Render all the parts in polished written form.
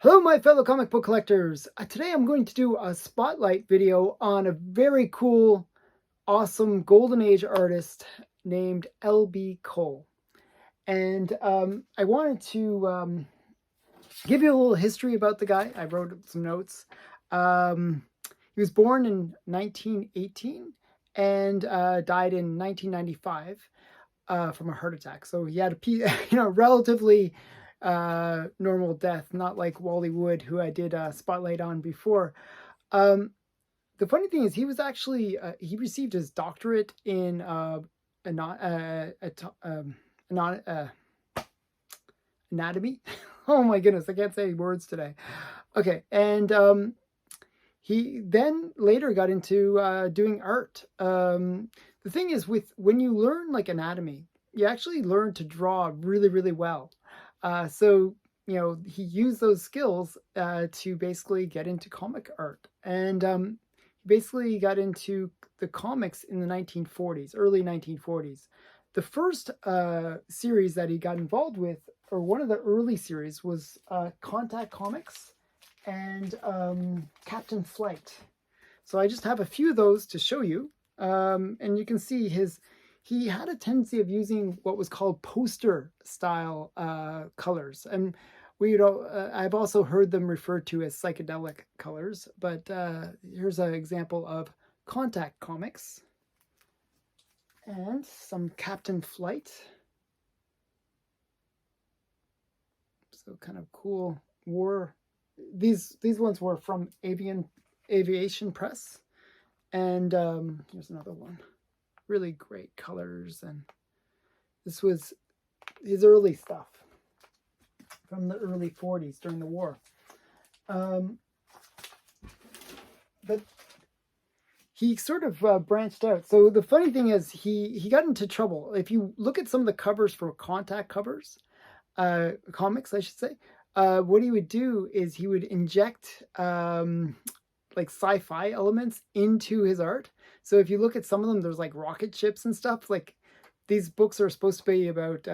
Hello, my fellow comic book collectors. Today I'm going to do a spotlight video on a very cool, awesome Golden Age artist named L.B. Cole. And I wanted to give you a little history about the guy. I wrote some notes. He was born in 1918 and died in 1995 from a heart attack. So he had a relatively normal death, not like Wally Wood, who I did a spotlight on before. The funny thing is, he was actually he received his doctorate in anatomy. Oh my goodness, I can't say words today. Okay, and he then later got into doing art. The thing is, when you learn like anatomy, you actually learn to draw really, really well. So he used those skills to basically get into comic art, and he basically got into the comics in the 1940s, early 1940s. The first series that he got involved with, or one of the early series, was Contact Comics and Captain Flight. So I just have a few of those to show you, and you can see he had a tendency of using what was called poster style colors, and I've also heard them referred to as psychedelic colors. But here's an example of Contact Comics and some Captain Flight. So kind of cool war. These ones were from Aviation Press, and here's another one. Really great colors, and this was his early stuff from the early 40s during the war. But he sort of branched out. So the funny thing is, he got into trouble. If you look at some of the covers for Contact comics, I should say, what he would do is he would inject like sci-fi elements into his art. So if you look at some of them, there's like rocket ships and stuff. Like, these books are supposed to be about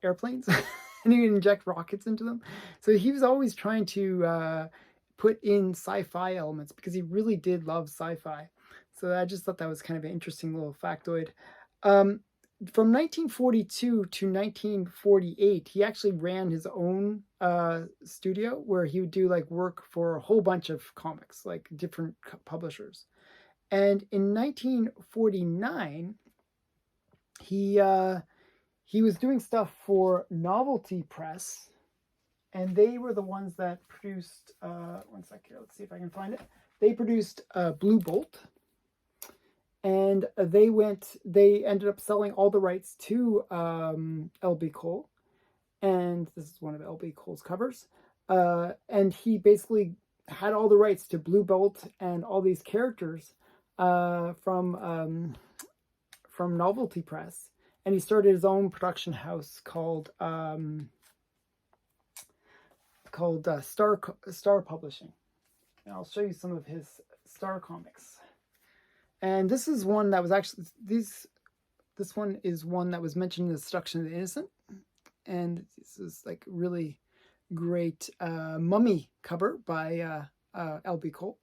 airplanes, and you inject rockets into them. So he was always trying to put in sci-fi elements because he really did love sci-fi. So I just thought that was kind of an interesting little factoid. From 1942 to 1948, he actually ran his own studio where he would do like work for a whole bunch of comics, like different publishers. And in 1949, he was doing stuff for Novelty Press, and they were the ones that produced, one sec here, let's see if I can find it. They produced Blue Bolt, and they ended up selling all the rights to L.B. Cole, and this is one of L.B. Cole's covers. And he basically had all the rights to Blue Bolt and all these characters from Novelty Press, and he started his own production house called Star Publishing. And I'll show you some of his Star comics. And this is one that was actually this one is one that was mentioned in the Seduction of the Innocent, and this is like really great mummy cover by L.B. Cole.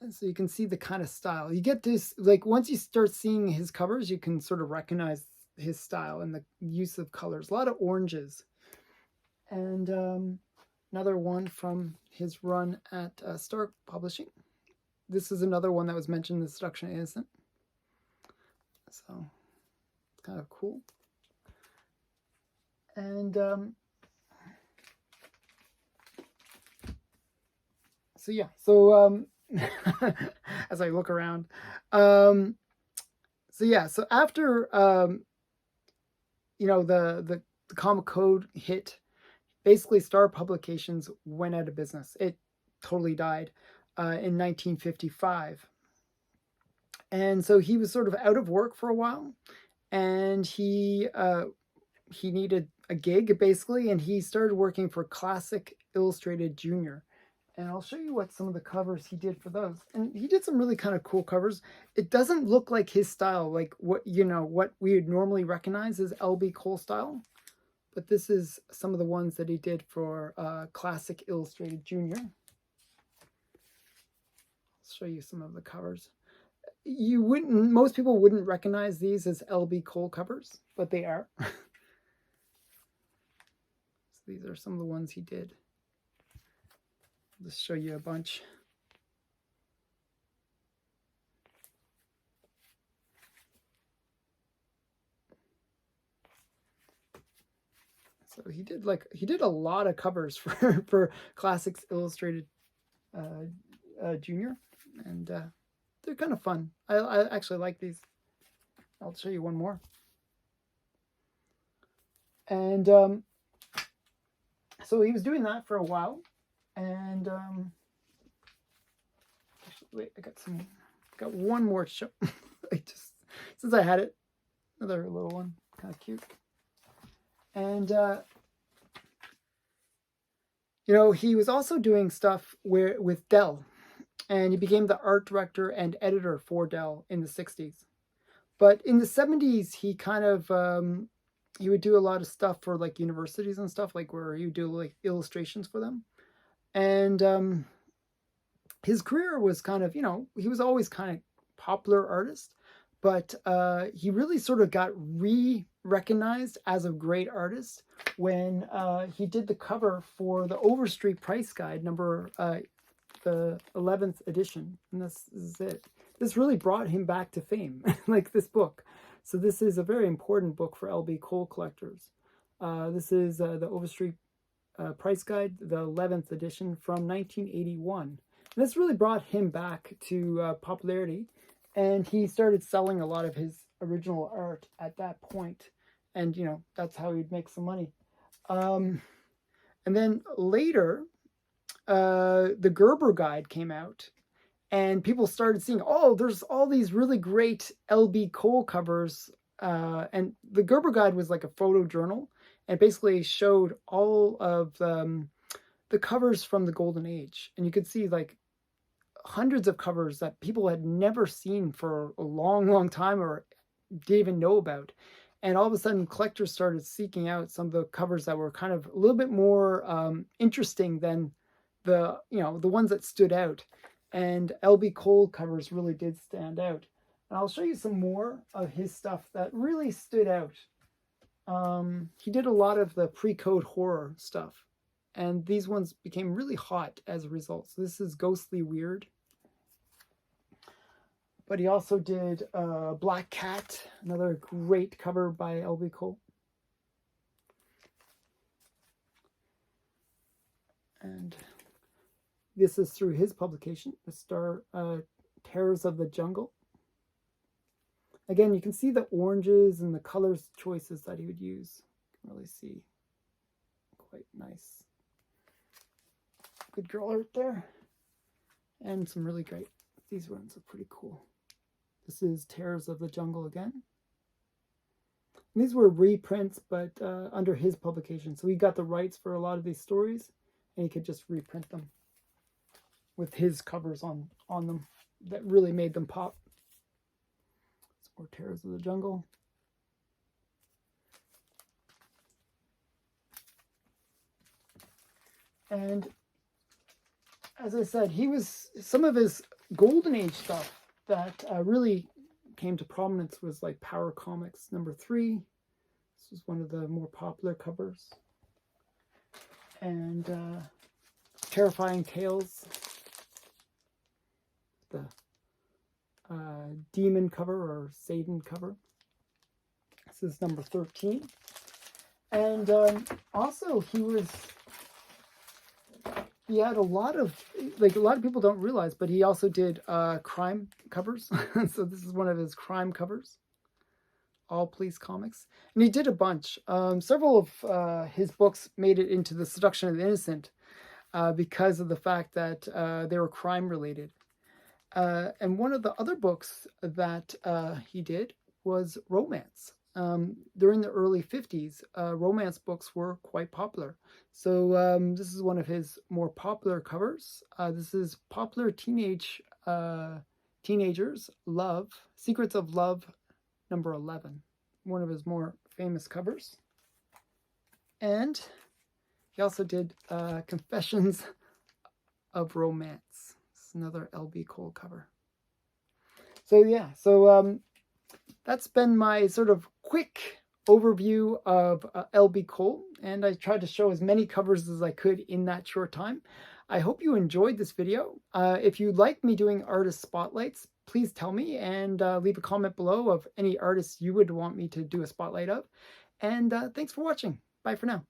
And so you can see the kind of style you get. This, like, once you start seeing his covers, you can sort of recognize his style and the use of colors. A lot of oranges. And another one from his run at Star Publishing. This is another one that was mentioned in the Seduction of Innocent. So it's kind of cool. And so yeah, so as I look around, so after the Comic Code hit, basically Star Publications went out of business. It totally died in 1955. And so he was sort of out of work for a while, and he needed a gig, basically, and he started working for Classic Illustrated Junior. And I'll show you what some of the covers he did for those. And he did some really kind of cool covers. It doesn't look like his style, like what we would normally recognize as L.B. Cole style, but this is some of the ones that he did for Classic Illustrated Junior. I'll show you some of the covers. Most people wouldn't recognize these as L.B. Cole covers, but they are. So these are some of the ones he did. I'll just show you a bunch. So he did a lot of covers for Classics Illustrated Junior, and they're kind of fun. I actually like these. I'll show you one more. And so he was doing that for a while, and actually, wait, I got one more to show. Since I had it, another little one, kind of cute. And he was also doing stuff with Dell, and he became the art director and editor for Dell in the 60s. But in the 70s, he kind of he would do a lot of stuff for like universities and stuff, like where he would do like illustrations for them. And his career was kind of, he was always kind of popular artist, but he really sort of got recognized as a great artist when he did the cover for the Overstreet Price Guide number the 11th edition, and this is it. This really brought him back to fame, like this book. So this is a very important book for L.B. Cole collectors. This is the Overstreet Price Guide, the 11th edition from 1981. And this really brought him back to popularity, and he started selling a lot of his original art at that point. And, that's how he'd make some money. And then later, the Gerber Guide came out, and people started seeing, there's all these really great L.B. Cole covers. And the Gerber Guide was like a photo journal, and basically showed all of the covers from the Golden Age. And you could see like hundreds of covers that people had never seen for a long, long time or didn't even know about. And all of a sudden, collectors started seeking out some of the covers that were kind of a little bit more interesting than the ones that stood out. And L.B. Cole covers really did stand out. And I'll show you some more of his stuff that really stood out. He did a lot of the pre-code horror stuff, and these ones became really hot as a result. So this is Ghostly Weird. But he also did Black Cat, another great cover by L.B. Cole. And this is through his publication, The Star Terrors of the Jungle. Again, you can see the oranges and the colors choices that he would use. You can really see. Quite nice. Good girl art there. And some really great. These ones are pretty cool. This is Terrors of the Jungle again. And these were reprints, but under his publication. So he got the rights for a lot of these stories, and he could just reprint them with his covers on them that really made them pop. Some more Terrors of the Jungle. And as I said, some of his Golden Age stuff that really came to prominence was like Power Comics #3. This was one of the more popular covers. And Terrifying Tales, the demon cover or Satan cover. This is number 13. And also he had a lot of people don't realize, but he also did crime covers. So this is one of his crime covers, All Police Comics. And he did a bunch. Several of his books made it into the Seduction of the Innocent because of the fact that they were crime related. And one of the other books that he did was romance. During the early 50s, romance books were quite popular. So this is one of his more popular covers. This is Popular Teenagers Love, Secrets of Love, number 11. One of his more famous covers. And he also did Confessions of Romance. It's another L.B. Cole cover. So yeah, so that's been my sort of quick overview of L.B. Cole, and I tried to show as many covers as I could in that short time. I hope you enjoyed this video. If you'd like me doing artist spotlights, please tell me, and leave a comment below of any artists you would want me to do a spotlight of. And thanks for watching. Bye for now.